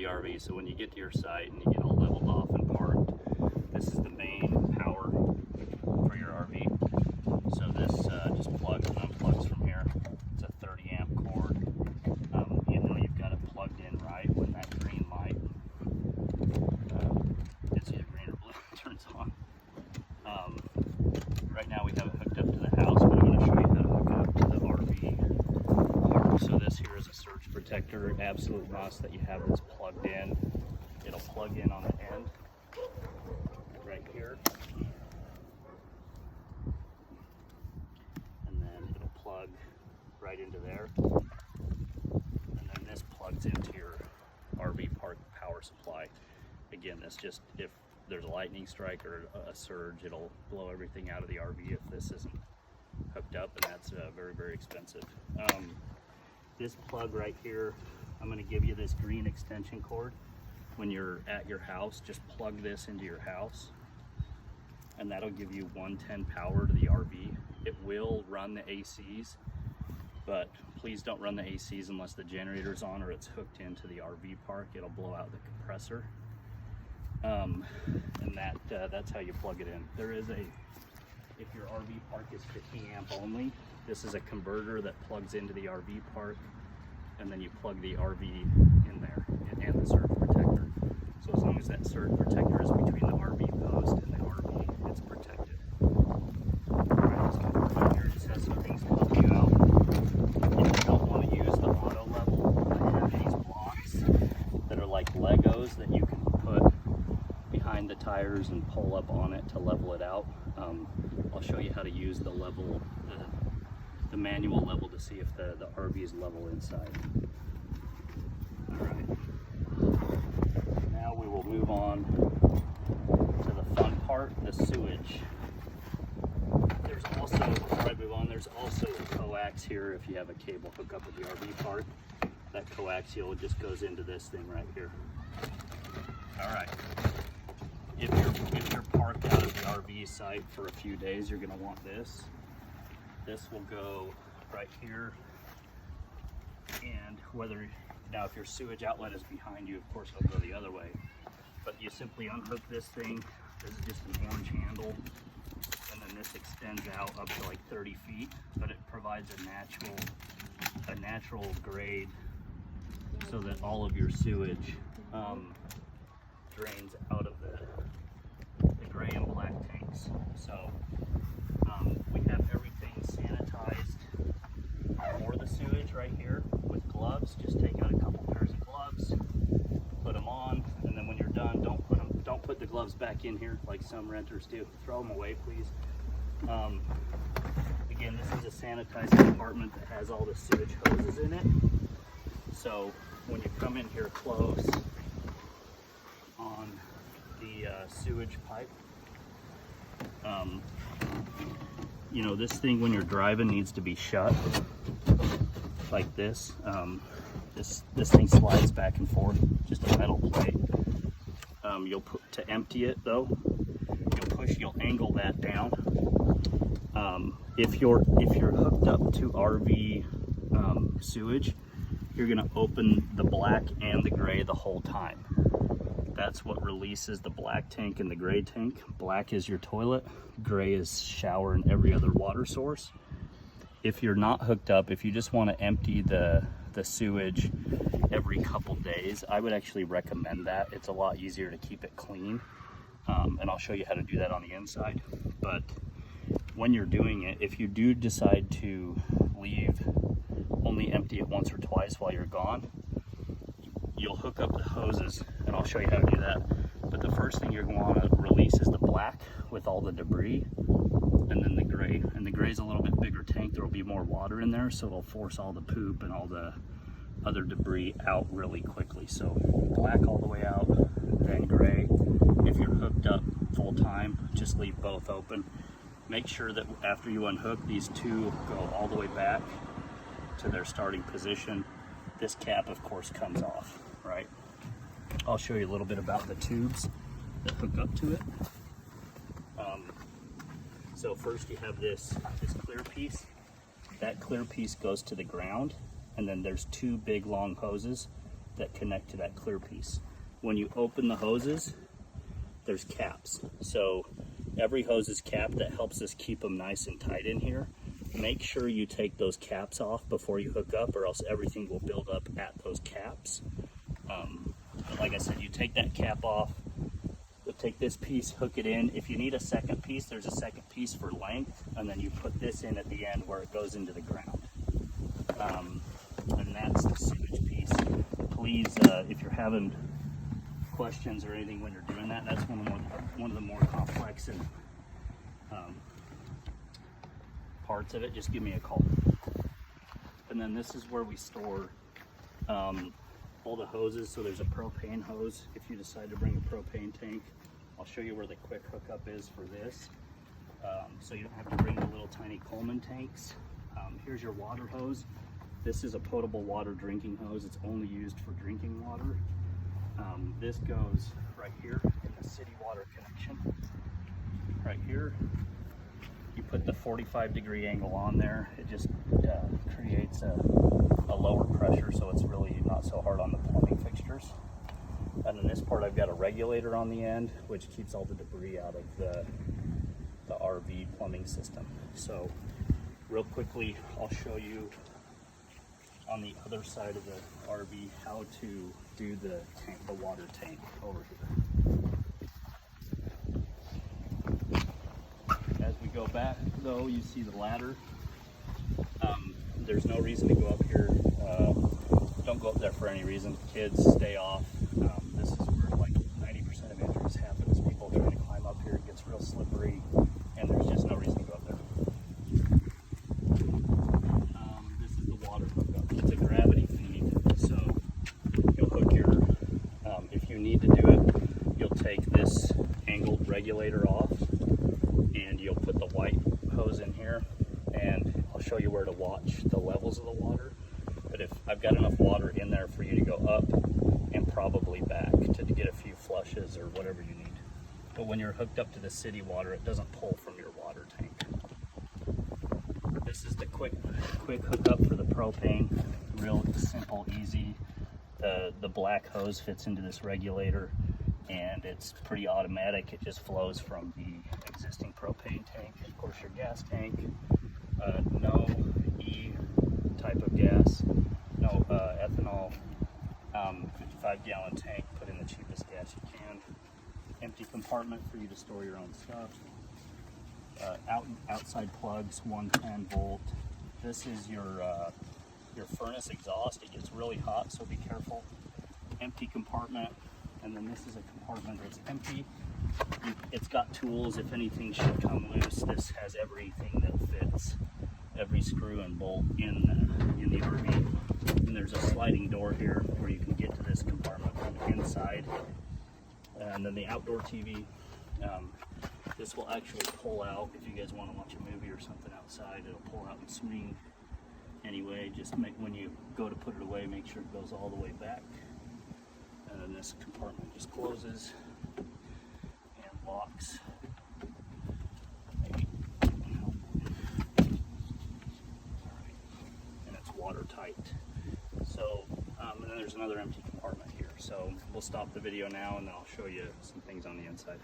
the RV. So when you get to your site and you get all leveled off and parked, this is the main power for your RV. So this just plugs and unplugs from here. It's a 30 amp cord. You know you've got it plugged in right when that green light, it's either green or blue, turns on. Right now we have it hooked up to the house, but I'm going to show you how to hook it up to the RV park. So this here is a surge protector, absolute must that you have this plugged in. It'll plug in on the end right here. And then it'll plug right into there. And then this plugs into your RV park power supply. Again, this just, if there's a lightning strike or a surge, it'll blow everything out of the RV if this isn't hooked up, and that's very, very expensive. This plug right here, I'm going to give you this green extension cord. When you're at your house, just plug this into your house, and that'll give you 110 power to the RV. It will run the ACs, but please don't run the ACs unless the generator's on or it's hooked into the RV park. It'll blow out the compressor. And that's how you plug it in. There is if your RV park is 50 amp only, this is a converter that plugs into the RV park, and then you plug the RV in there and the surge protector. So as long as that surge protector is between the RV post and the RV, it's protected. Alright, this converter here just has some things to help you out. If you don't want to use the auto level, I have these blocks that are like Legos that you can put behind the tires and pull up on it to level it out. I'll show you how to use the level, the manual level, to see if the RV is level inside. Alright, now we will move on to the fun part, the sewage. There's also, before I move on, there's also a coax here if you have a cable hookup with the RV park. That coaxial just goes into this thing right here. Alright. If you're parked out at the RV site for a few days, you're going to want this. This will go right here. And now if your sewage outlet is behind you, of course it'll go the other way. But you simply unhook this thing. This is just an orange handle. And then this extends out up to like 30 feet. But it provides a natural grade so that all of your sewage drains out of the gray and black tanks. So we have everything sanitized for the sewage right here with gloves. Just take out a couple pairs of gloves, put them on, and then when you're done, don't put the gloves back in here like some renters do. Throw them away, please. Again, this is a sanitized compartment that has all the sewage hoses in it. So when you come in here close on the sewage pipe, you know, this thing when you're driving needs to be shut like this. This thing slides back and forth, just a metal plate. You'll put, to empty it though, you'll angle that down. If you're hooked up to RV sewage, you're gonna open the black and the gray the whole time. That's what releases the black tank and the gray tank. Black is your toilet, gray is shower and every other water source. If you're not hooked up, if you just want to empty the sewage every couple days, I would actually recommend that. It's a lot easier to keep it clean. And I'll show you how to do that on the inside. But when you're doing it, if you do decide to only empty it once or twice while you're gone, you'll hook up the hoses, and I'll show you how to do that. But the first thing you're going to want to release is the black with all the debris, and then the gray. And the gray is a little bit bigger tank. There will be more water in there, so it'll force all the poop and all the other debris out really quickly. So black all the way out, then gray. If you're hooked up full time, just leave both open. Make sure that after you unhook, these two go all the way back to their starting position. This cap, of course, comes off, right? I'll show you a little bit about the tubes that hook up to it. So first you have this clear piece. That clear piece goes to the ground, and then there's two big long hoses that connect to that clear piece. When you open the hoses, there's caps. So every hose is capped. That helps us keep them nice and tight in here. Make sure you take those caps off before you hook up, or else everything will build up at those caps. But like I said, you take that cap off, you'll take this piece, hook it in. If you need a second piece, there's a second piece for length, and then you put this in at the end where it goes into the ground. And that's the sewage piece. Please, if you're having questions or anything when you're doing that, that's one of the more complex and parts of it, just give me a call. And then this is where we store all the hoses. So there's a propane hose if you decide to bring a propane tank. I'll show you where the quick hookup is for this, so you don't have to bring the little tiny Coleman tanks. Here's your water hose. This is a potable water drinking hose. It's only used for drinking water. This goes right here in the city water connection. Right here, you put the 45-degree angle on there. It just creates a lower pressure, so it's really not so hard on the plumbing fixtures. And in this part, I've got a regulator on the end, which keeps all the debris out of the RV plumbing system. So real quickly, I'll show you on the other side of the RV how to do the tank, the water tank over here. As we go back though, you see the ladder. There's no reason to go up here. Don't go up there for any reason. Kids, stay off. This is where like 90% of injuries happen, is people trying to climb up here. It gets real slippery, and there's just no reason to go up there. This is the water hookup. It's a gravity feed, so you'll hook your, if you need to do it, you'll take this angled regulator off, and you'll put the white hose in here, and I'll show you where to watch the levels of the water. But if I've got enough water in there for you to go up and probably back to get a few flushes or whatever you need. But when you're hooked up to the city water, it doesn't pull from your water tank. This is the quick hookup for the propane. Real simple, easy. The black hose fits into this regulator, and it's pretty automatic. It just flows from the existing propane tank. Of course, your gas tank, no E type of gas, no ethanol, 55-gallon tank, put in the cheapest gas you can. Empty compartment for you to store your own stuff. Outside plugs, 110 volt. This is your furnace exhaust. It gets really hot, so be careful. Empty compartment, and then this is a compartment that's empty. It's got tools if anything should come loose. This has everything that fits, every screw and bolt in the RV. And there's a sliding door here where you can get to this compartment from the inside. And then the outdoor TV. This will actually pull out if you guys want to watch a movie or something outside. It'll pull out and swing. Anyway, just when you go to put it away, make sure it goes all the way back. And then this compartment just closes and locks. And it's watertight. So, and then there's another empty compartment here. So we'll stop the video now, and then I'll show you some things on the inside.